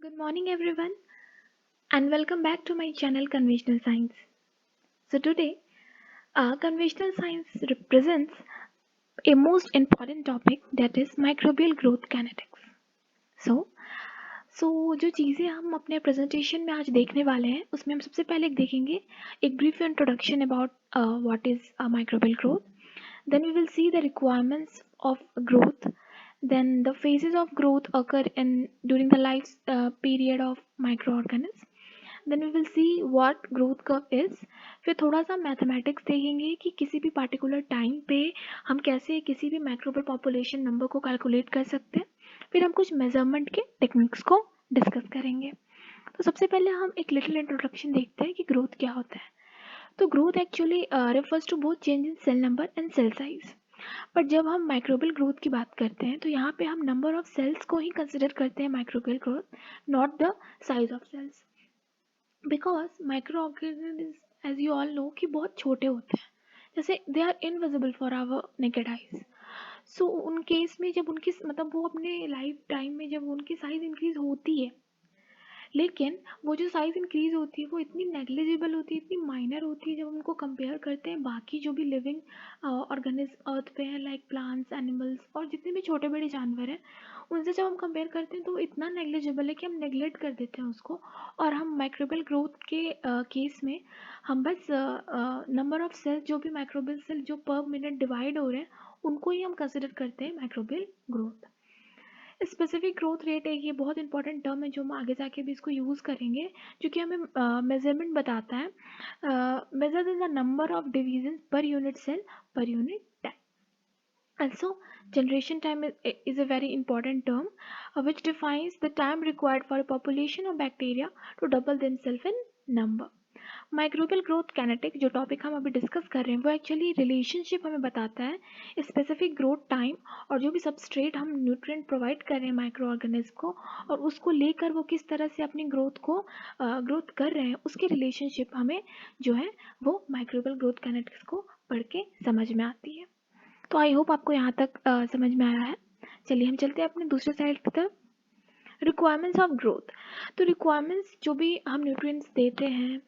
Good morning, everyone, and welcome back to my channel Conventional Science. So, today, conventional science represents a most important topic that is microbial growth kinetics. So, जो चीज़ें हम अपने presentation में आज देखने वाले हैं उसमें हम सबसे पहले देखेंगे एक brief introduction about what is microbial growth. Then we will see the requirements of growth. Then the phases of growth occur in during the life period of microorganisms. Then we will see what growth curve is. फिर थोड़ा सा mathematics देखेंगे कि किसी भी particular time पे हम कैसे किसी भी माइक्रोबियल पॉपुलेशन नंबर को कैलकुलेट कर सकते हैं. फिर हम कुछ मेजरमेंट के टेक्निक्स को डिस्कस करेंगे. तो सबसे पहले हम एक लिटिल इंट्रोडक्शन देखते हैं कि ग्रोथ क्या होता है. तो growth actually refers to both change in cell number and cell size. But जब हम माइक्रोबियल ग्रोथ की बात करते हैं तो यहाँ पे हम नंबर ऑफ सेल्स को ही कंसिडर करते हैं microbial growth, not the size of cells. Because microorganism as you all know कि बहुत छोटे होते हैं, जैसे they are invisible for our naked eyes. So उन केस में जब उनकी मतलब वो अपने लाइफ टाइम में जब उनकी साइज इंक्रीज होती है, लेकिन वो जो साइज़ इंक्रीज़ होती है वो इतनी नेग्लिजिबल होती है, इतनी माइनर होती है जब हम उनको कंपेयर करते हैं बाकी जो भी लिविंग ऑर्गेनिज्म अर्थ पे हैं, लाइक प्लांट्स, एनिमल्स और जितने भी छोटे बड़े जानवर हैं, उनसे जब हम कंपेयर करते हैं तो वो इतना नेग्लिजिबल है कि हम नेग्लेक्ट कर देते हैं उसको. और हम माइक्रोबियल ग्रोथ के केस में हम बस नंबर ऑफ सेल्स, जो भी माइक्रोबियल सेल जो पर मिनट डिवाइड हो रहे हैं, उनको ही हम कंसिडर करते हैं microbial growth. Specific growth rate एक ये बहुत इंपॉर्टेंट टर्म है जो हम आगे जाके भी इसको यूज़ करेंगे, जो कि हमें मेजरमेंट बताता है. Measure the number of division per unit cell per unit time. Also, generation time is a very important term which defines the time required for a population of bacteria to double themselves in number. Microbial growth kinetic जो topic हम अभी discuss कर रहे हैं वो actually relationship हमें बताता है स्पेसिफिक ग्रोथ टाइम और जो भी सबस्ट्रेट हम न्यूट्रिएंट प्रोवाइड कर रहे हैं माइक्रो ऑर्गेनिज्म को, और उसको लेकर वो किस तरह से अपनी ग्रोथ कर रहे हैं, उसकी रिलेशनशिप हमें जो है वो माइक्रोबियल ग्रोथ कैनेटिक्स को पढ़ के समझ में आती है. तो आई होप आपको यहाँ तक समझ में आया है. चलिए हम चलते हैं अपने दूसरे साइड की तरफ. Requirements of growth. तो रिक्वायरमेंट्स जो भी हम न्यूट्रिएंट्स देते हैं,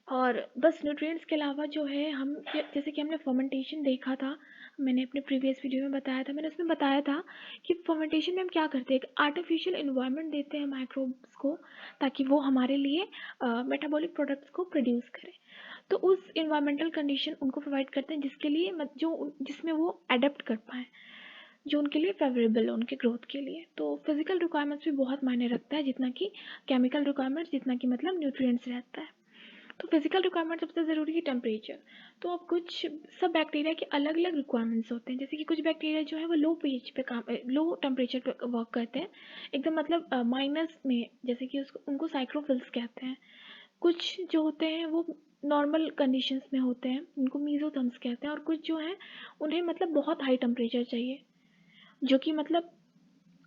और बस न्यूट्रिएंट्स के अलावा जो है हम जैसे कि हमने फर्मेंटेशन देखा था, मैंने अपने प्रीवियस वीडियो में बताया था, मैंने उसमें बताया था कि फर्मेंटेशन में हम क्या करते हैं, एक आर्टिफिशियल इन्वायरमेंट देते हैं माइक्रोब्स को ताकि वो हमारे लिए मेटाबॉलिक प्रोडक्ट्स को प्रोड्यूस करें. तो उस इन्वायरमेंटल कंडीशन उनको प्रोवाइड करते हैं जिसके लिए जिसमें वो अडेप्ट कर पाएँ, जो उनके लिए फेवरेबल है उनके ग्रोथ के लिए. तो फिजिकल रिक्वायरमेंट्स भी बहुत मायने रखता है जितना कि केमिकल रिक्वायरमेंट्स, जितना कि मतलब न्यूट्रिएंट्स रहता है. तो फिजिकल रिक्वायरमेंट सबसे ज़रूरी है टेम्परेचर. तो अब कुछ सब बैक्टीरिया के अलग अलग रिक्वायरमेंट्स होते हैं, जैसे कि कुछ बैक्टीरिया जो है वो लो पीएच पे लो टेम्परेचर पे वर्क करते हैं, एकदम मतलब माइनस में, जैसे कि उसको उनको साइक्रोफिल्स कहते हैं. कुछ जो होते हैं वो नॉर्मल कंडीशंस में होते हैं, उनको मीजोथर्म्स कहते हैं. और कुछ जो हैं उन्हें मतलब बहुत हाई टेम्परेचर चाहिए, जो कि मतलब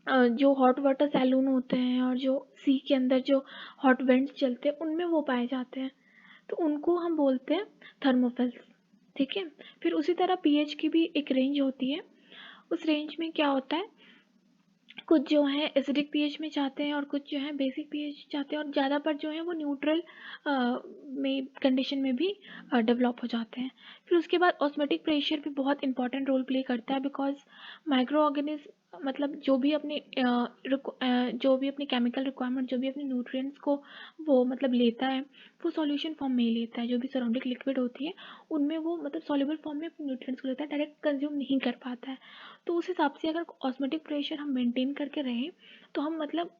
जो हॉट वाटर सैलून होते हैं और जो सी के अंदर जो हॉट वेंट्स चलते हैं उनमें वो पाए जाते हैं, तो उनको हम बोलते हैं थर्मोफिल्स. ठीक है. फिर उसी तरह पीएच की भी एक रेंज होती है. उस रेंज में क्या होता है, कुछ जो हैं एसिडिक पीएच में जाते हैं और कुछ जो हैं बेसिक पीएच जाते हैं, और ज़्यादा पर जो है वो न्यूट्रल में कंडीशन में भी डेवलप हो जाते हैं. फिर उसके बाद ऑस्मेटिक प्रेशर भी बहुत इंपॉर्टेंट रोल प्ले करता है, बिकॉज माइक्रो ऑर्गेनिज्म मतलब जो भी अपनी केमिकल रिक्वायरमेंट, जो भी अपने न्यूट्रिएंट्स को वो मतलब लेता है, वो सॉल्यूशन फॉर्म में ही लेता है. जो भी सराउंडिंग लिक्विड होती है उनमें वो मतलब सॉल्युबल फॉर्म में अपने न्यूट्रिएंट्स को लेता है, डायरेक्ट कंज्यूम नहीं कर पाता है. तो उस हिसाब से अगर ऑस्मेटिक प्रेशर हम मेंटेन करके रहें तो हम मतलब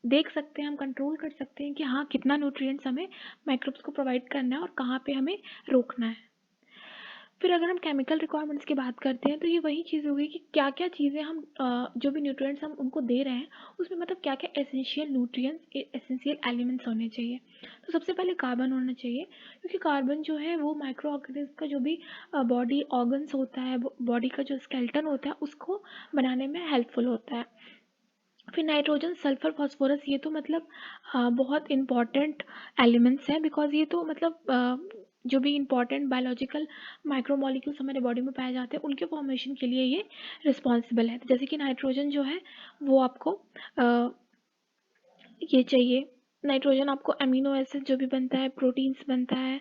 देख सकते हैं, हम कंट्रोल कर सकते हैं कि हाँ कितना न्यूट्रिएंट्स हमें माइक्रोब्स को प्रोवाइड करना है और कहाँ पे हमें रोकना है. फिर अगर हम केमिकल रिक्वायरमेंट्स की बात करते हैं तो ये वही चीज़ होगी कि क्या क्या चीज़ें हम जो भी न्यूट्रिएंट्स हम उनको दे रहे हैं उसमें मतलब क्या क्या एसेंशियल न्यूट्रिएंट्स, एसेंशियल एलिमेंट्स होने चाहिए. तो सबसे पहले कार्बन होना चाहिए, क्योंकि कार्बन जो है वो माइक्रो ऑर्गेनिज्म का जो भी बॉडी ऑर्गन्स होता है, बॉडी का जो स्केलेटन होता है उसको बनाने में हेल्पफुल होता है. फिर नाइट्रोजन, सल्फर, फास्फोरस, ये तो मतलब बहुत इम्पॉर्टेंट एलिमेंट्स हैं, बिकॉज ये तो मतलब जो भी इम्पॉर्टेंट बायोलॉजिकल माइक्रोमोलिक्यूल्स हमारे बॉडी में पाए जाते हैं उनके फॉर्मेशन के लिए ये रिस्पॉन्सिबल है. तो जैसे कि नाइट्रोजन जो है वो आपको ये चाहिए। नाइट्रोजन आपको अमीनो एसिड जो भी बनता है, प्रोटीन्स बनता है,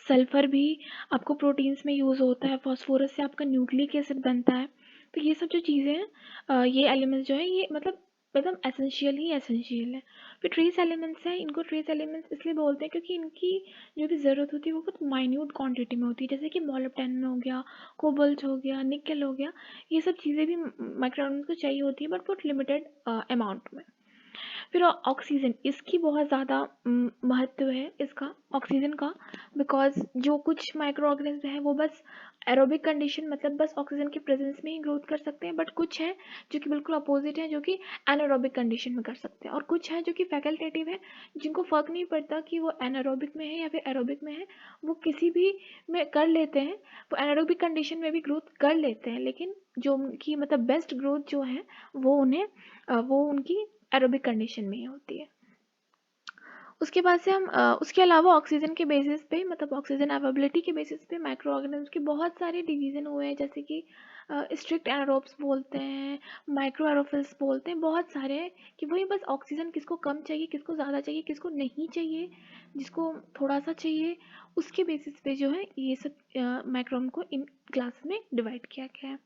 सल्फर भी आपको प्रोटीन्स में यूज़ होता है, फास्फोरस से आपका न्यूक्लिक एसिड बनता है। तो ये सब जो चीज़ें हैं, ये एलिमेंट्स जो है ये मतलब एसेंशियल ही एसेंशियल है। फिर ट्रेस एलिमेंट्स हैं, इनको ट्रेस एलिमेंट्स इसलिए बोलते हैं क्योंकि इनकी जो भी ज़रूरत होती है वो बहुत माइन्यूट क्वांटिटी में होती है, जैसे कि मोलिब्डेनम हो गया, कोबाल्ट हो गया, निकल हो गया। ये सब चीज़ें भी माइक्रोऑर्गेनिज्म को चाहिए होती है, बट बहुत लिमिटेड अमाउंट में। फिर ऑक्सीजन, इसकी बहुत ज़्यादा महत्व है इसका, ऑक्सीजन का, बिकॉज जो कुछ माइक्रो ऑर्गेनिज्म है वो बस एरोबिक कंडीशन मतलब बस ऑक्सीजन के प्रेजेंस में ही ग्रोथ कर सकते हैं, बट कुछ है जो कि बिल्कुल अपोजिट है, जो कि एनारोबिक कंडीशन में कर सकते हैं, और कुछ है जो कि फैकल्टेटिव है, जिनको फ़र्क नहीं पड़ता कि वो एनारोबिक में है या फिर एरोबिक में है, वो किसी भी में कर लेते हैं, वो एनारोबिक कंडीशन में भी ग्रोथ कर लेते हैं, लेकिन जो उनकी मतलब बेस्ट ग्रोथ जो है वो उन्हें वो उनकी एरोबिक कंडीशन में ही होती है। उसके बाद से हम उसके अलावा ऑक्सीजन के बेसिस पे मतलब ऑक्सीजन अवेलेबिलिटी के बेसिस पे माइक्रो ऑर्गेनिज्म के बहुत सारे डिवीज़न हुए हैं, जैसे कि स्ट्रिक्ट एनारोब्स बोलते हैं, माइक्रो एरोफिल्स बोलते हैं, बहुत सारे हैं कि वही बस ऑक्सीजन किसको कम चाहिए, किसको ज़्यादा चाहिए, किसको नहीं चाहिए, जिसको थोड़ा सा चाहिए, उसके बेसिस पे जो है ये सब माइक्रोम को इन क्लास में डिवाइड किया गया है।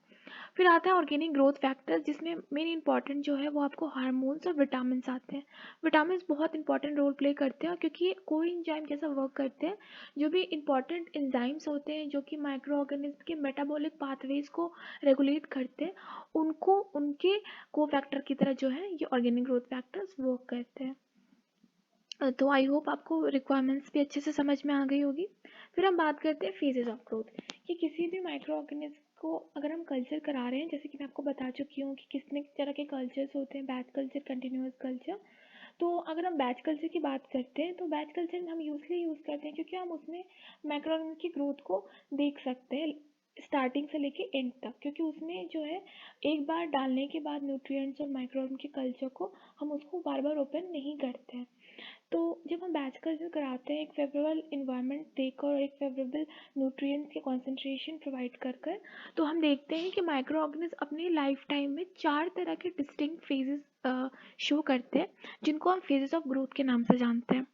फिर आता है ऑर्गेनिक ग्रोथ फैक्टर, जिसमें मेन इंपॉर्टेंट जो है वो आपको हार्मोन्स और विटामिन आते हैं। विटामिन बहुत इंपॉर्टेंट रोल प्ले करते हैं क्योंकि ये को एंजाइम जैसा वर्क करते हैं। जो भी इंपॉर्टेंट एंजाइम्स होते हैं जो कि माइक्रो ऑर्गेनिज्म के मेटाबॉलिक पाथवेज को रेगुलेट करते हैं, उनको उनके को फैक्टर की तरह जो है ये ऑर्गेनिक ग्रोथ फैक्टर्स वर्क करते हैं। तो आई होप आपको रिक्वायरमेंट्स भी अच्छे से समझ में आ गई होगी। फिर हम बात करते हैं फेजेस ऑफ ग्रोथ, कि किसी भी माइक्रो ऑर्गेनिज्म को अगर हम कल्चर करा रहे हैं, जैसे कि मैं आपको बता चुकी हूँ कि कितने तरह के कल्चर्स होते हैं, बैच कल्चर, कंटिन्यूस कल्चर। तो अगर हम बैच कल्चर की बात करते हैं तो बैच कल्चर हम यूज़ करते हैं क्योंकि हम उसमें माइक्रो ऑर्गेनिज्म की ग्रोथ को देख सकते हैं स्टार्टिंग से लेके एंड तक, क्योंकि उसमें जो है एक बार डालने के बाद न्यूट्रिएंट्स और माइक्रो ऑर्गेनिज्म के कल्चर को हम उसको बार बार ओपन नहीं करते हैं। तो जब हम बैच कल्चर कराते हैं एक फेवरेबल इन्वायरमेंट देकर और एक फेवरेबल न्यूट्रिएंट्स के कॉन्सेंट्रेशन प्रोवाइड कर कर, तो हम देखते हैं कि माइक्रो ऑर्गेनिज्म अपनी लाइफ टाइम में 4 तरह के डिस्टिंक्ट फेजेस शो करते हैं, जिनको हम फेजेस ऑफ ग्रोथ के नाम से जानते हैं।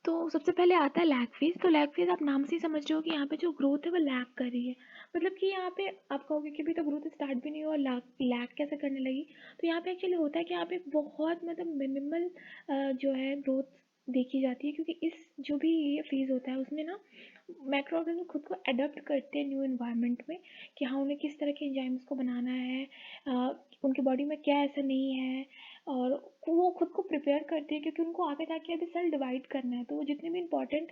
तो सबसे पहले आता है लैग फेज। तो लैग फेज आप नाम से ही समझ रहे हो कि यहाँ पे जो ग्रोथ है वो लैग कर रही है, मतलब कि यहाँ पे आप कहोगे कि अभी तो ग्रोथ स्टार्ट भी नहीं हुआ, लैग कैसे करने लगी। तो यहाँ पे एक्चुअली होता है कि यहाँ पे बहुत मतलब मिनिमल जो है ग्रोथ देखी जाती है, क्योंकि इस जो भी ये फेज होता है उसमें ना माइक्रो ऑर्गेनिज्म खुद को अडॉप्ट करते हैं न्यू इन्वायरमेंट में, कि हाँ उन्हें किस तरह के एंजाइम्स को बनाना है, उनके बॉडी में क्या ऐसा नहीं है, और वो खुद को प्रिपेयर करते हैं क्योंकि उनको आगे जाके अभी सेल डिवाइड करना है। तो वो जितने भी इंपॉर्टेंट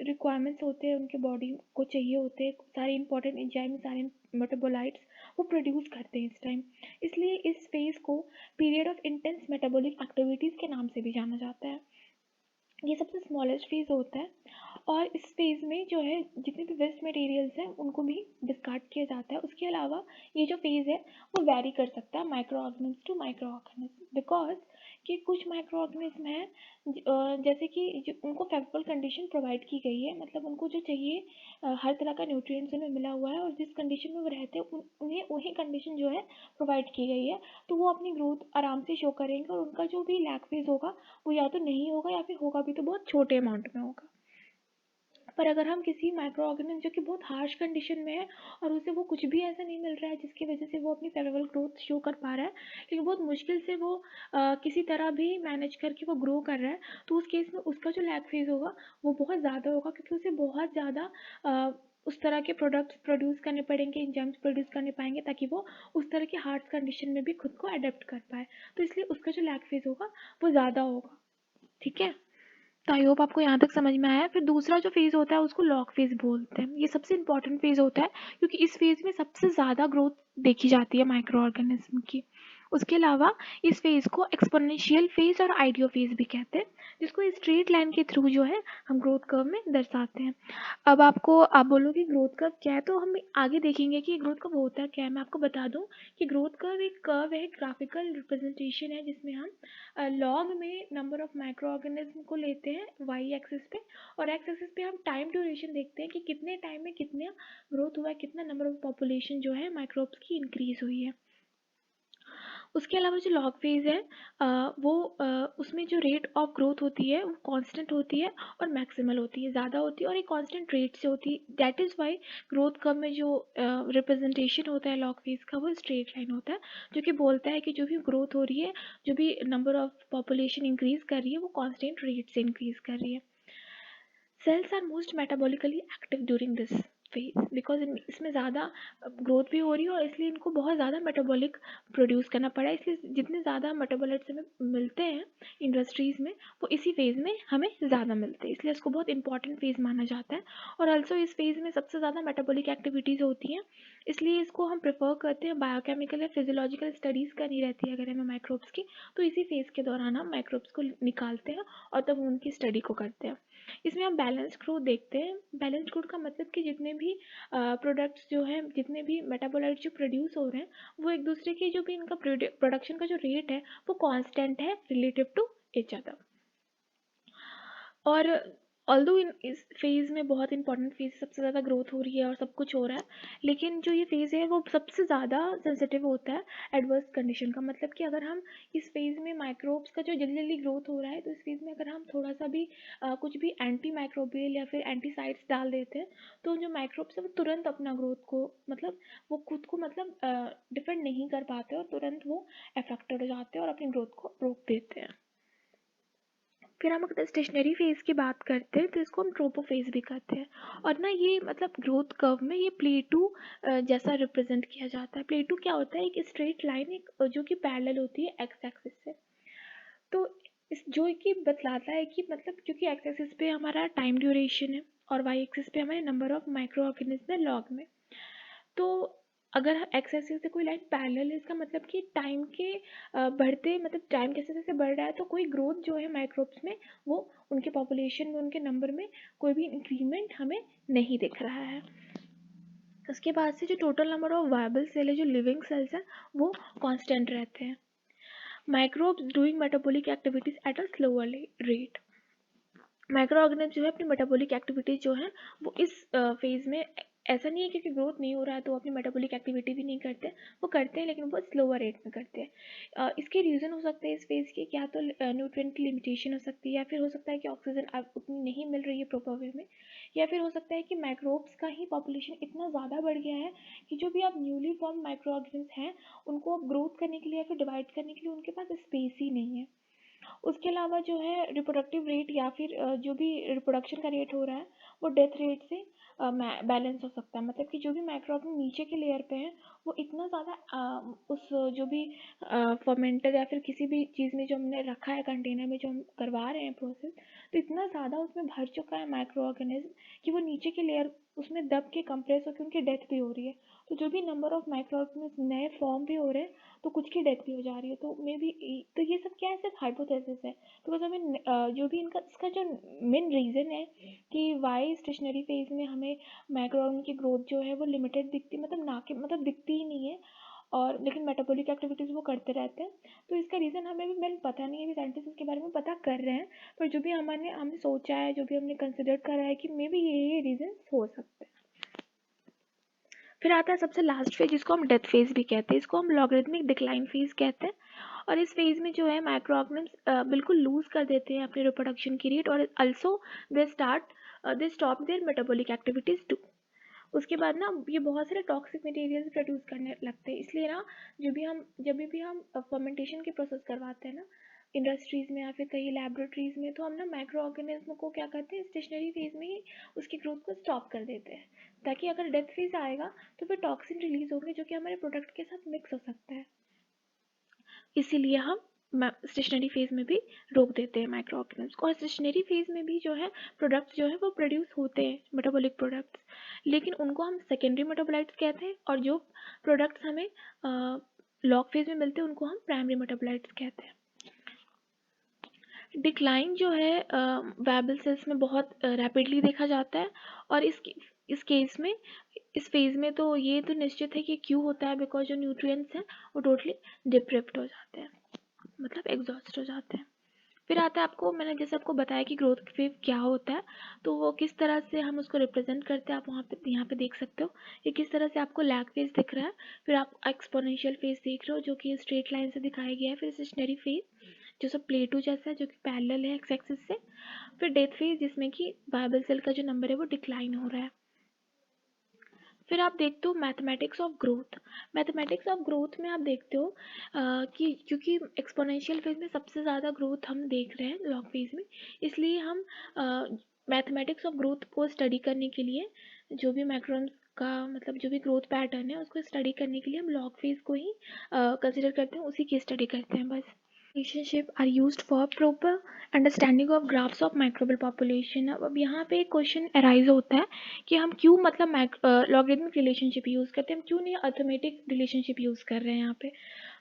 रिक्वायरमेंट्स होते हैं उनके बॉडी को चाहिए होते हैं, सारे इंपॉर्टेंट एंजाइम, सारे मेटाबोलाइट्स वो प्रोड्यूस करते हैं इस टाइम। इसलिए इस फेज़ को period of intense metabolic activities के नाम से भी जाना जाता है। ये सबसे स्मॉलेस्ट फेज़ होता है, और इस फेज़ में जो है जितने भी वेस्ट मटेरियल्स हैं उनको भी डिस्कार्ड किया जाता है। उसके अलावा ये जो फेज़ है वो वैरी कर सकता है micro organism to micro organism, because कि कुछ माइक्रो ऑर्गेनिज्म हैं जैसे कि उनको फेवरेबल कंडीशन प्रोवाइड की गई है, मतलब उनको जो चाहिए हर तरह का न्यूट्रिएंट्स उन्हें मिला हुआ है, और जिस कंडीशन में वो रहते हैं उन्हें वही कंडीशन जो है प्रोवाइड की गई है, तो वो अपनी ग्रोथ आराम से शो करेंगे, और उनका जो भी लैग फेज़ होगा वो या तो नहीं होगा या फिर होगा भी तो बहुत छोटे अमाउंट में होगा। पर अगर हम किसी माइक्रो ऑर्गेनिज्म जो कि बहुत हार्श कंडीशन में है और उसे वो कुछ भी ऐसा नहीं मिल रहा है जिसकी वजह से वो अपनी फेवरेबल ग्रोथ शो कर पा रहा है, लेकिन बहुत मुश्किल से वो किसी तरह भी मैनेज करके वो ग्रो कर रहा है, तो उस केस में उसका जो लैग फेज होगा वो बहुत ज़्यादा होगा, क्योंकि उसे बहुत ज़्यादा उस तरह के प्रोडक्ट्स प्रोड्यूस करने पड़ेंगे, इंजाइम्स प्रोड्यूस करने पाएंगे, ताकि वो उस तरह की हार्ड कंडीशन में भी खुद को अडेप्ट कर पाए। तो इसलिए उसका जो लैग फेज होगा वो ज़्यादा होगा। ठीक है, तो आई होप आपको यहाँ तक समझ में आया। फिर दूसरा जो फेज़ होता है उसको लॉग फेज़ बोलते हैं। ये सबसे इंपॉर्टेंट फेज़ होता है क्योंकि इस फेज़ में सबसे ज़्यादा ग्रोथ देखी जाती है माइक्रो ऑर्गेनिज्म की। उसके अलावा इस फेज़ को एक्सपोनेंशियल फेज़ और आइडियो फेज़ भी कहते हैं, जिसको स्ट्रेट लाइन के थ्रू जो है हम ग्रोथ कर्व में दर्शाते हैं। अब आप बोलोगे ग्रोथ कर्व क्या है, तो हम आगे देखेंगे कि ग्रोथ कर्व होता क्या है। मैं आपको बता दूं कि ग्रोथ कर्व एक कर्व है, ग्राफिकल रिप्रेजेंटेशन है, जिसमें हम लॉग में नंबर ऑफ माइक्रो ऑर्गेनिज्म को लेते हैं वाई एक्सिस पे, और एक्स एक्सिस पे हम टाइम ड्यूरेशन देखते हैं कि कितने टाइम में कितना ग्रोथ हुआ है, कितना नंबर ऑफ पॉपुलेशन जो है माइक्रोब्स की इंक्रीज हुई है। उसके अलावा जो लॉग फेज है वो उसमें जो रेट ऑफ ग्रोथ होती है वो कांस्टेंट होती है और मैक्सिमल होती है, ज़्यादा होती है और एक कांस्टेंट रेट से होती है। That is why growth curve में जो रिप्रेजेंटेशन होता है लॉग फेज का वो स्ट्रेट लाइन होता है, जो कि बोलता है कि जो भी ग्रोथ हो रही है, जो भी नंबर ऑफ पॉपुलेशन इंक्रीज कर रही है वो कांस्टेंट रेट से इंक्रीज कर रही है। Cells are most metabolically active during this phase because इसमें ज़्यादा ग्रोथ भी हो रही है और इसलिए इनको बहुत ज़्यादा मेटाबॉलिक प्रोड्यूस करना पड़ा है, इसलिए जितने ज़्यादा मेटाबोलाइट्स हमें मिलते हैं इंडस्ट्रीज़ में वो इसी फेज़ में हमें ज़्यादा मिलते हैं, इसलिए इसको बहुत इंपॉर्टेंट फेज़ माना जाता है। और ऑल्सो इस फेज़ में सबसे ज़्यादा मेटाबॉलिक एक्टिविटीज़ होती हैं, इसलिए इसको हम प्रेफर करते हैं। बायोकेमिकल या फिजियोलॉजिकल स्टडीज़ करनी रहती है अगर हमें माइक्रोब्स की, तो इसी फेज़ के दौरान हम माइक्रोब्स को निकालते हैं और तब उनकी स्टडी को करते हैं। इसमें हम बैलेंस ग्रोथ देखते हैं। बैलेंस ग्रोथ का मतलब कि जितने भी प्रोडक्ट्स जो हैं, जितने भी मेटाबोलाइट जो प्रोड्यूस हो रहे हैं, वो एक दूसरे के जो भी इनका प्रोडक्शन का जो रेट है वो कांस्टेंट है रिलेटिव टू ईच अदर। और ऑल्दो इस फेज़ में बहुत इंपॉर्टेंट फेज़, सबसे ज़्यादा ग्रोथ हो रही है और सब कुछ हो रहा है, लेकिन जो ये फेज़ है वो सबसे ज़्यादा सेंसिटिव होता है एडवर्स कंडीशन का। मतलब कि अगर हम इस फेज़ में माइक्रोब्स का जो जल्दी जल्दी ग्रोथ हो रहा है, तो इस फेज़ में अगर हम थोड़ा सा भी कुछ भी एंटी माइक्रोबियल या फिर एंटीसाइड्स डाल देते हैं, तो जो माइक्रोब्स है वो तुरंत अपना ग्रोथ को मतलब वो खुद को मतलब डिफेंड नहीं कर पाते और तुरंत वो अफेक्टेड हो जाते हैं और अपनी ग्रोथ को रोक देते हैं। फिर हम अगर स्टेशनरी फेज़ की बात करते हैं तो इसको हम ट्रोपोफेज भी कहते हैं। और ना ये मतलब ग्रोथ कर्व में ये प्लेटू जैसा रिप्रेजेंट किया जाता है। प्लेटू क्या होता है? एक स्ट्रेट लाइन, एक जो कि पैरेलल होती है एक्स एक्सिस से। तो इस जो कि बतलाता है कि मतलब क्योंकि एक्स एक्सिस पे हमारा टाइम ड्यूरेशन है और वाई एक्सिस पे हमारे नंबर ऑफ माइक्रो ऑर्गेनिज्म है लॉग में। तो अगर एक्स एक्सिस से कोई लाइन पैरेलल है, इसका मतलब कि टाइम के बढ़ते मतलब टाइम जैसे जैसे बढ़ रहा है तो कोई ग्रोथ जो है माइक्रोब्स में वो उनके पॉपुलेशन में, उनके नंबर में कोई भी इंक्रीमेंट हमें नहीं दिख रहा है। उसके बाद से जो total number of viable cell है, जो लिविंग सेल्स हैं, वो कांस्टेंट रहते हैं। Microbes doing metabolic activities at a slower rate. Microorganism जो है अपनी मेटाबॉलिक एक्टिविटीज जो है वो इस फेज में, ऐसा नहीं है क्योंकि ग्रोथ नहीं हो रहा है तो अपनी मेटाबॉलिक एक्टिविटी भी नहीं करते, वो करते हैं लेकिन बहुत स्लोअर रेट में करते हैं। इसके रीज़न हो सकते हैं इस फेज के, क्या तो न्यूट्रिएंट की लिमिटेशन हो सकती है, या फिर हो सकता है कि ऑक्सीजन अब उतनी नहीं मिल रही है प्रॉपर वे में, या फिर हो सकता है कि माइक्रोब्स का ही पॉपुलेशन इतना ज़्यादा बढ़ गया है कि जो भी आप न्यूली फॉर्म माइक्रो ऑर्गेनिज्म हैं उनको अब ग्रोथ करने के लिए या फिर डिवाइड करने के लिए उनके पास स्पेस ही नहीं है। उसके अलावा जो है रिप्रोडक्टिव रेट या फिर जो भी रिप्रोडक्शन का रेट हो रहा है वो डेथ रेट से बैलेंस हो सकता है। मतलब कि जो भी माइक्रो ऑर्गेनिज्म नीचे के लेयर पे हैं वो इतना ज़्यादा उस जो भी फर्मेंटर या फिर किसी भी चीज़ में जो हमने रखा है कंटेनर में, जो हम करवा रहे हैं प्रोसेस, तो इतना ज़्यादा उसमें भर चुका है माइक्रो ऑर्गेनिज्म कि वो नीचे के लेयर उसमें दब के कंप्रेस होकर उनकी डेथ भी हो रही है। तो जो भी नंबर ऑफ माइक्रो ऑर्गेनिज्म नए फॉर्म भी हो रहे हैं तो कुछ की डेथ भी हो जा रही है। तो मे बी तो ये सब क्या है, सिर्फ हाइपोथेसिस है, बिकॉज हमें जो भी इनका इसका जो मेन रीज़न है कि वाई स्टेशनरी फेज में हमें माइक्रोऑर्गन की ग्रोथ जो है वो लिमिटेड दिखती, मतलब ना के मतलब दिखती ही नहीं है, और लेकिन मेटाबॉलिक एक्टिविटीज़ वो करते रहते हैं। तो इसका रीज़न हमें भी मेन पता नहीं है, अभी साइंटिस्ट इसके बारे में पता कर रहे हैं, पर जो भी हमने सोचा है, जो भी हमने कंसिडर करा है कि मे बी ये रीज़न हो सकते हैं। फिर आता है सबसे लास्ट फेज, जिसको हम डेथ फेज भी कहते हैं, इसको हम लॉगरिथमिक डिक्लाइन फेज कहते हैं। और इस फेज में जो है माइक्रो ऑर्गेनिज्म बिल्कुल लूज कर देते हैं अपनी रिप्रोडक्शन की रेट, और also they stop their metabolic activities too. उसके बाद ना ये बहुत सारे टॉक्सिक मटेरियल्स प्रोड्यूस करने लगते हैं, इसलिए ना जब भी हम फर्मेंटेशन के प्रोसेस करवाते हैं ना इंडस्ट्रीज़ में या फिर कहीं लैबोरेटरीज़ में, तो हम ना माइक्रो ऑर्गेनिज्म को क्या करते हैं, स्टेशनरी फेज में ही उसकी ग्रोथ को स्टॉप कर देते हैं, ताकि अगर डेथ फेज आएगा तो फिर टॉक्सिन रिलीज होंगे जो कि हमारे प्रोडक्ट के साथ मिक्स हो सकता है। इसीलिए हम स्टेशनरी फेज में भी रोक देते हैं माइक्रो ऑर्गेनिज्म को। और स्टेशनरी फेज में भी जो है प्रोडक्ट्स जो है वो प्रोड्यूस होते हैं, मेटाबॉलिक प्रोडक्ट्स, लेकिन उनको हम सेकेंडरी मेटाबोलाइट्स कहते हैं, और जो प्रोडक्ट्स हमें लॉग फेज में मिलते हैं उनको हम प्राइमरी मेटाबोलाइट्स कहते हैं। डिक्लाइन जो है वायबल सेल्स में बहुत रैपिडली देखा जाता है, और इस केस में, इस फेज में तो ये तो निश्चित है कि क्यों होता है, बिकॉज जो न्यूट्रिएंट्स हैं वो टोटली डिप्रेप्ट हो जाते हैं, मतलब एग्जॉस्ट हो जाते हैं। फिर आता है आपको, मैंने जैसे आपको बताया कि ग्रोथ फेज क्या होता है, तो वो किस तरह से हम उसको रिप्रेजेंट करते हैं, आप वहाँ पे यहाँ पे देख सकते हो कि किस तरह से आपको लैग फेज दिख रहा है, फिर आप एक्सपोनेंशियल फेज देख रहे हो जो कि स्ट्रेट लाइन से दिखाया गया है, फिर स्टेशनरी फेज जो सब प्लेटो जैसा है जो कि पैरेलल है एक्स एक्सिस से, फिर डेथ फेज जिसमें कि वायबल सेल का जो नंबर है वो डिक्लाइन हो रहा है। फिर आप देखते हो mathematics of growth. Mathematics of growth में आप देखते हो कि क्योंकि एक्सपोनेंशियल फेज में सबसे ज़्यादा ग्रोथ हम देख रहे हैं लॉग फेज में, इसलिए हम मैथमेटिक्स ऑफ ग्रोथ को स्टडी करने के लिए जो भी मैक्रोन्स का मतलब जो भी ग्रोथ पैटर्न है उसको स्टडी करने के लिए हम लॉग फेज को ही कंसिडर करते हैं, उसी की स्टडी करते हैं बस। Relationship are used for proper understanding of graphs of microbial population. अब यहाँ पे एक क्वेश्चन अराइज होता है कि हम क्यों मतलब लॉगरिथमिक रिलेशनशिप यूज़ करते हैं, हम क्यों नहीं अर्थमेटिक रिलेशनशिप यूज़ कर रहे हैं यहाँ पे।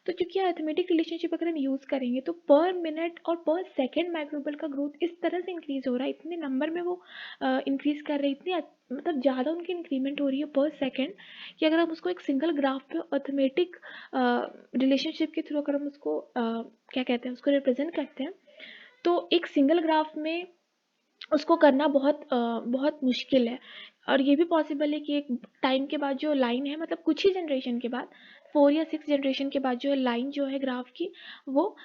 तो क्योंकि अर्थमेटिक रिलेशनशिप अगर हम यूज़ करेंगे तो पर मिनट और पर सेकेंड माइक्रोबियल का ग्रोथ इस तरह से इंक्रीज हो रहा है, इतने नंबर में वो इंक्रीज कर रहे हैं, इतनी मतलब ज़्यादा उनकी इंक्रीमेंट हो रही है पर सेकेंड, कि अगर हम उसको एक सिंगल ग्राफ पे अर्थमेटिक रिलेशनशिप के थ्रू अगर हम उसको क्या कहते हैं उसको रिप्रेजेंट करते हैं, तो एक सिंगल ग्राफ में उसको करना बहुत मुश्किल है। और ये भी पॉसिबल है कि एक टाइम के बाद जो लाइन है, मतलब कुछ ही जनरेशन के बाद 4 या 6 जनरेशन के बाद जो है लाइन जो है ग्राफ की, वो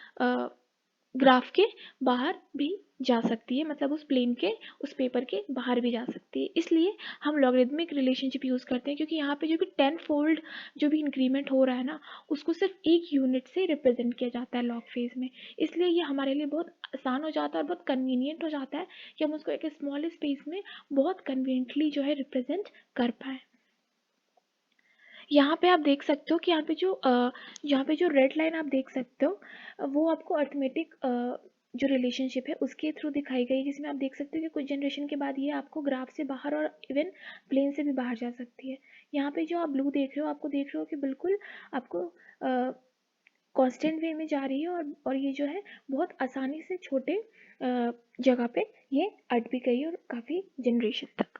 ग्राफ के बाहर भी जा सकती है, मतलब उस प्लेन के उस पेपर के बाहर भी जा सकती है। इसलिए हम लॉगरिथमिक रिलेशनशिप यूज़ करते हैं, क्योंकि यहाँ पे जो भी 10 फोल्ड जो भी इंक्रीमेंट हो रहा है ना, उसको सिर्फ एक यूनिट से रिप्रेजेंट किया जाता है लॉग फेज में। इसलिए ये हमारे लिए बहुत आसान हो जाता है और बहुत कन्वीनियंट हो जाता है कि हम उसको एक स्मॉल स्पेस में बहुत कन्वीनियंटली जो है रिप्रेजेंट कर पाएँ। यहाँ पे आप देख सकते हो कि यहाँ पे जो रेड लाइन आप देख सकते हो, वो आपको अर्थमेटिक जो रिलेशनशिप है उसके थ्रू दिखाई गई, जिसमें आप देख सकते हो कि कुछ जनरेशन के बाद ये आपको ग्राफ से बाहर और इवन प्लेन से भी बाहर जा सकती है। यहाँ पे जो आप ब्लू देख रहे हो, आपको देख रहे हो कि बिल्कुल आपको कांस्टेंट वे में जा रही है, और ये जो है बहुत आसानी से छोटे जगह पे ये अट भी गई और काफ़ी जनरेशन तक।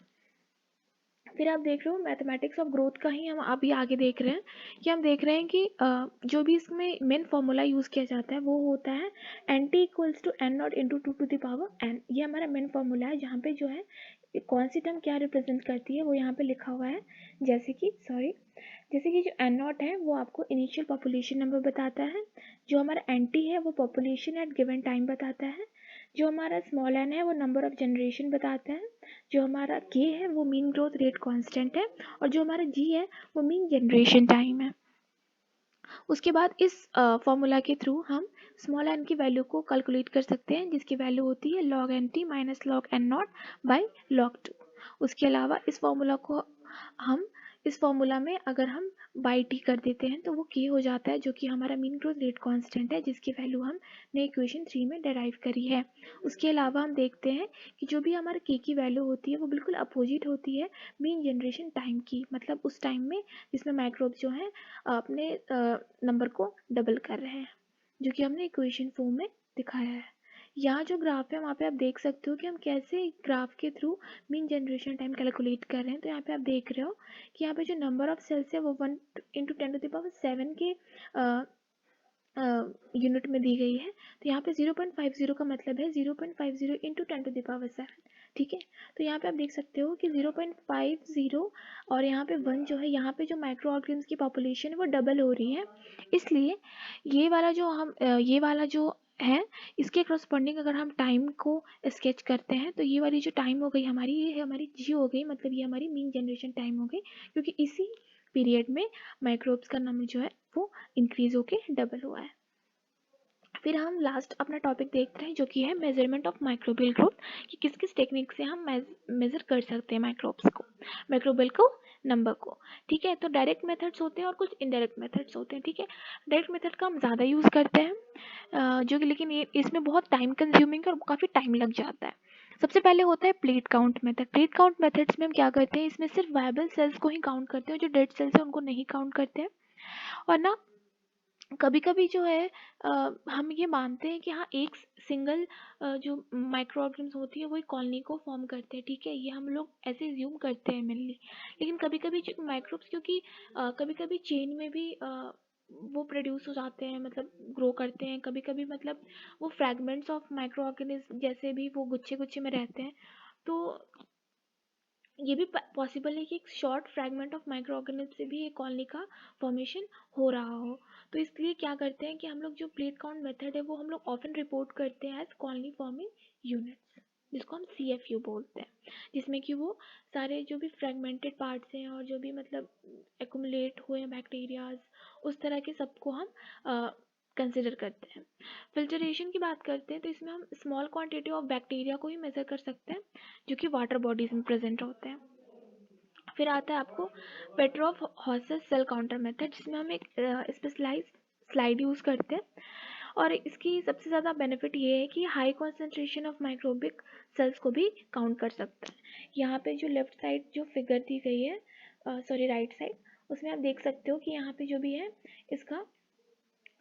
फिर आप देख रहे हो मैथमेटिक्स ऑफ ग्रोथ का ही हम अभी आगे देख रहे हैं, कि हम देख रहे हैं कि जो भी इसमें मेन फॉर्मूला यूज़ किया जाता है वो होता है N T equals to N naught into two to the power N. ये हमारा मेन फॉर्मूला है, जहाँ पे जो है कौन सी टर्म क्या रिप्रेजेंट करती है वो यहाँ पे लिखा हुआ है। जैसे कि जो एन नॉट है वो आपको इनिशियल पॉपुलेशन नंबर बताता है, जो हमारा एन टी है वो पॉपुलेशन एट गिवन टाइम बताता है, जो हमारा स्मॉल एन है वो नंबर ऑफ जनरेशन बताता है, जो हमारा के है वो मीन ग्रोथ रेट कांस्टेंट है, और जो हमारा जी है वो मीन जनरेशन टाइम है। उसके बाद इस फॉर्मूला के थ्रू हम स्मॉल एन की वैल्यू को कैलकुलेट कर सकते हैं, जिसकी वैल्यू होती है log N T minus log N naught by log two. उसके अलावा इस फॉर्मूला में अगर हम बाई टी कर देते हैं तो वो के हो जाता है, जो कि हमारा मीन ग्रोथ रेट कांस्टेंट है, जिसकी वैल्यू हमने इक्वेशन 3 में डेराइव करी है। उसके अलावा हम देखते हैं कि जो भी हमारा के की वैल्यू होती है वो बिल्कुल अपोजिट होती है मीन जनरेशन टाइम की, मतलब उस टाइम में जिसमें माइक्रोब जो है अपने नंबर को डबल कर रहे हैं, जो कि हमने इक्वेशन फॉर्म में दिखाया है। यहाँ जो ग्राफ है वहाँ पे आप देख सकते हो कि हम कैसे ग्राफ के through mean generation time calculate कर रहे हैं। तो यहाँ पे आप देख रहे हो कि यहाँ पे जो नंबर ऑफ सेल्स है वो 1 इंटू 10⁻7 के यूनिट में दी गई है। तो यहाँ पे 0.50 का मतलब है 0.50 इंटू 10⁻7। ठीक है, तो यहाँ पे आप देख सकते हो कि 0.50 और यहाँ पे 1 जो है, यहाँ पे जो माइक्रो ऑर्गेनिम्स की पॉपुलेशन है वो डबल हो रही है। इसलिए ये वाला जो है, इसके करस्पॉन्डिंग अगर हम टाइम को स्केच करते हैं तो ये वाली जो टाइम हो गई हमारी, ये हमारी जी हो गई, मतलब ये हमारी मीन जनरेशन टाइम हो गई, क्योंकि इसी पीरियड में माइक्रोब्स का नंबर जो है वो इंक्रीज होके डबल हुआ है। फिर हम लास्ट अपना टॉपिक देखते हैं जो कि है मेजरमेंट ऑफ माइक्रोबियल ग्रोथ, कि किस किस टेक्निक से हम मेजर कर सकते हैं माइक्रोबियल को नंबर को। ठीक है, तो डायरेक्ट मेथड्स होते हैं और कुछ इनडायरेक्ट मेथड्स होते हैं। ठीक है, डायरेक्ट मेथड का हम ज़्यादा यूज़ करते हैं, जो कि लेकिन ये इसमें बहुत टाइम कंज्यूमिंग और काफ़ी टाइम लग जाता है। सबसे पहले होता है plate count method. Plate count methods में हम क्या करते हैं, इसमें सिर्फ वायबल सेल्स को ही काउंट करते हैं, जो डेड सेल्स है उनको नहीं काउंट करते हैं। और ना कभी कभी जो है हम ये मानते हैं कि हाँ एक सिंगल जो माइक्रो ऑर्गेनिम्स होती है वो एक कॉलोनी को फॉर्म करते हैं। ठीक है, ये हम लोग ऐसे ज्यूम करते हैं मेनली, लेकिन कभी कभी माइक्रोब्स क्योंकि कभी कभी चेन में भी वो प्रोड्यूस हो जाते हैं, मतलब ग्रो करते हैं। कभी कभी मतलब वो फ्रैगमेंट्स ऑफ माइक्रो ऑर्गेनिज्म जैसे भी वो गुच्छे गुच्छे में रहते हैं। तो ये भी पॉसिबल है कि एक short fragment of micro organism से भी एक कॉलोनी का फॉर्मेशन हो रहा हो। तो इसलिए क्या करते हैं कि हम लोग जो प्लेट काउंट मेथड है वो हम लोग ऑफन रिपोर्ट करते हैं एज कॉलोनी फॉर्मिंग यूनिट्स, जिसको हम CFU बोलते हैं, जिसमें कि वो सारे जो भी फ्रेगमेंटेड पार्ट्स हैं और जो भी मतलब एक्यूमुलेट हुए हैं बैक्टीरियाज, उस तरह के सबको हम कंसिडर करते हैं। फिल्टरेशन की बात करते हैं तो इसमें हम स्मॉल क्वांटिटी ऑफ बैक्टीरिया को ही मेजर कर सकते हैं जो कि वाटर बॉडीज में प्रेजेंट होते हैं। फिर आता है आपको पेट्रोफ हॉसेस सेल काउंटर मेथड, जिसमें हम एक स्पेशलाइज्ड स्लाइड यूज़ करते हैं। और इसकी सबसे ज़्यादा बेनिफिट ये है कि high concentration of microbic cells को भी काउंट कर सकता है। यहाँ पे जो लेफ्ट साइड जो फिगर दी गई है, सॉरी राइट साइड, उसमें आप देख सकते हो कि यहाँ पे जो भी है इसका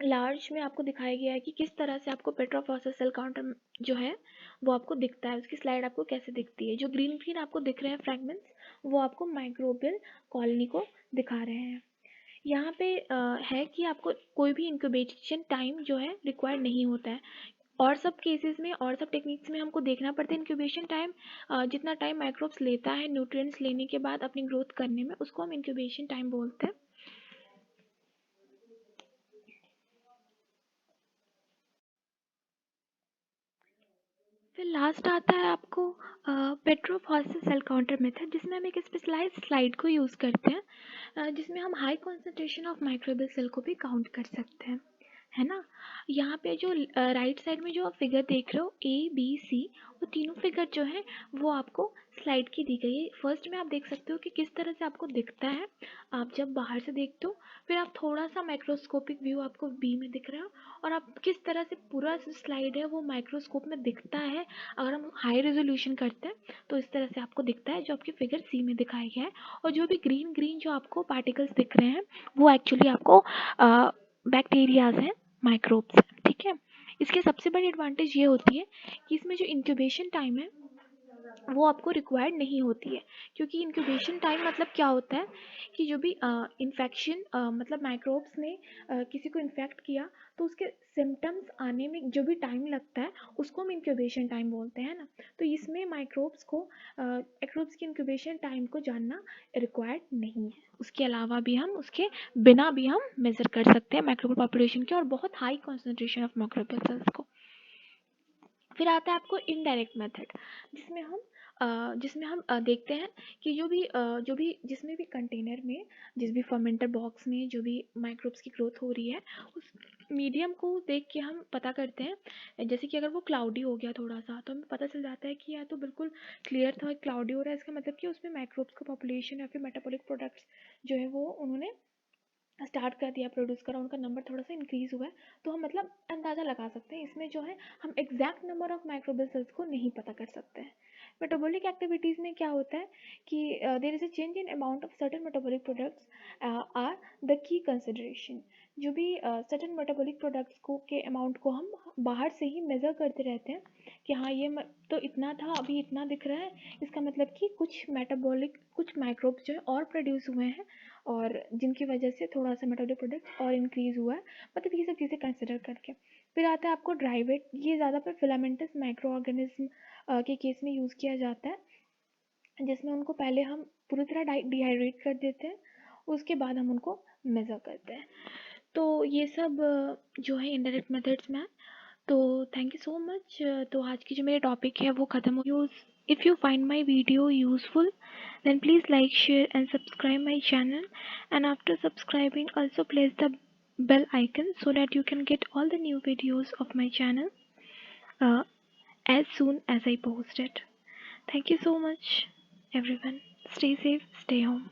लार्ज में आपको दिखाया गया है कि किस तरह से आपको पेट्रोफॉसस सेल काउंटर जो है वो आपको दिखता है, उसकी स्लाइड आपको कैसे दिखती है। जो ग्रीन ग्रीन आपको दिख रहे हैं फ्रैगमेंट्स, वो आपको माइक्रोबियल कॉलोनी को दिखा रहे हैं। यहाँ पे है कि आपको कोई भी इंक्यूबेशन टाइम जो है रिक्वायर्ड नहीं होता है। और सब केसेस में और सब टेक्निक्स में हमको देखना पड़ता है इंक्यूबेशन टाइम, जितना टाइम माइक्रोब्स लेता है न्यूट्रिएंट्स लेने के बाद अपनी ग्रोथ करने में, उसको हम इंक्यूबेशन टाइम बोलते हैं। फिर लास्ट आता है आपको पेट्रोफॉसिस सेल काउंटर मेथड, जिसमें हम एक स्पेशलाइज्ड स्लाइड को यूज़ करते हैं, जिसमें हम high concentration of microbial cell को भी काउंट कर सकते हैं, है ना। यहाँ पे जो राइट साइड में जो आप फिगर देख रहे हो A B C, वो तीनों फिगर जो है वो आपको स्लाइड की दी गई है। फर्स्ट में आप देख सकते हो कि किस तरह से आपको दिखता है आप जब बाहर से देखते हो। फिर आप थोड़ा सा माइक्रोस्कोपिक व्यू आपको B में दिख रहा है, और आप किस तरह से पूरा स्लाइड है वो माइक्रोस्कोप में दिखता है। अगर हम हाई रेजोल्यूशन करते हैं तो इस तरह से आपको दिखता है, जो आपकी फिगर C में दिखाया गया है। और जो भी ग्रीन ग्रीन जो आपको पार्टिकल्स दिख रहे हैं वो एक्चुअली आपको बैक्टीरियाज हैं, माइक्रोब्स, ठीक है। इसके सबसे बड़ी एडवांटेज ये होती है कि इसमें जो इंक्यूबेशन टाइम है वो आपको रिक्वायर्ड नहीं होती है। क्योंकि इंक्यूबेशन टाइम मतलब क्या होता है कि जो भी इन्फेक्शन मतलब माइक्रोब्स ने किसी को इन्फेक्ट किया तो उसके सिम्टम्स आने में जो भी टाइम लगता है उसको हम इंक्यूबेशन टाइम बोलते हैं ना। तो इसमें माइक्रोब्स की इंक्यूबेशन टाइम को जानना रिक्वायर्ड नहीं है। उसके अलावा भी हम उसके बिना भी हम मेज़र कर सकते हैं माइक्रोबियल पॉपुलेशन के और बहुत high concentration of microbial cells को। फिर आता है आपको इनडायरेक्ट मेथड, जिसमें हम देखते हैं कि जो भी जिसमें भी कंटेनर में, जिस भी फर्मेंटर बॉक्स में जो भी माइक्रोब्स की ग्रोथ हो रही है, उस मीडियम को देख के हम पता करते हैं। जैसे कि अगर वो क्लाउडी हो गया थोड़ा सा, तो हमें पता चल जाता है कि या तो बिल्कुल क्लियर था क्लाउडी हो रहा है, इसका मतलब कि उसमें माइक्रोब्स का पॉपुलेशन या फिर मेटाबॉलिक प्रोडक्ट्स जो है वो उन्होंने स्टार्ट कर दिया प्रोड्यूस करा, उनका नंबर थोड़ा सा इंक्रीज़ हुआ है। तो हम मतलब अंदाज़ा लगा सकते हैं। इसमें जो है हम exact number of microbial cells को नहीं पता कर सकते हैं। मेटाबॉलिक एक्टिविटीज़ में क्या होता है कि there is a change in amount of certain metabolic products are the key consideration. जो भी सर्टेन मेटाबॉलिक प्रोडक्ट्स को के अमाउंट को हम बाहर से ही मेज़र करते रहते हैं कि हाँ तो इतना था, अभी इतना दिख रहा है, इसका मतलब कि कुछ माइक्रोब्स जो है और प्रोड्यूस हुए हैं और जिनकी वजह से थोड़ा सा मेटाबॉलिक प्रोडक्ट और इंक्रीज़ हुआ है, मतलब ये सब चीज़ें कंसिडर करके। फिर आता है आपको ड्राई वेट, ये ज़्यादातर फिलामेंटस माइक्रो ऑर्गेनिज्म के केस में यूज़ किया जाता है, जिसमें उनको पहले हम पूरी तरह डिहाइड्रेट कर देते हैं, उसके बाद हम उनको मेज़र करते हैं। तो ये सब जो है इनडायरेक्ट मेथड्स में है। तो थैंक यू सो मच। तो आज की जो मेरा टॉपिक है वो ख़त्म हो use. If you find my video useful, then please like, share and subscribe my channel, and after subscribing also press the bell icon so that you can get all the new videos of my channel uh, as soon as I post it. Thank you so much everyone. Stay safe, stay home.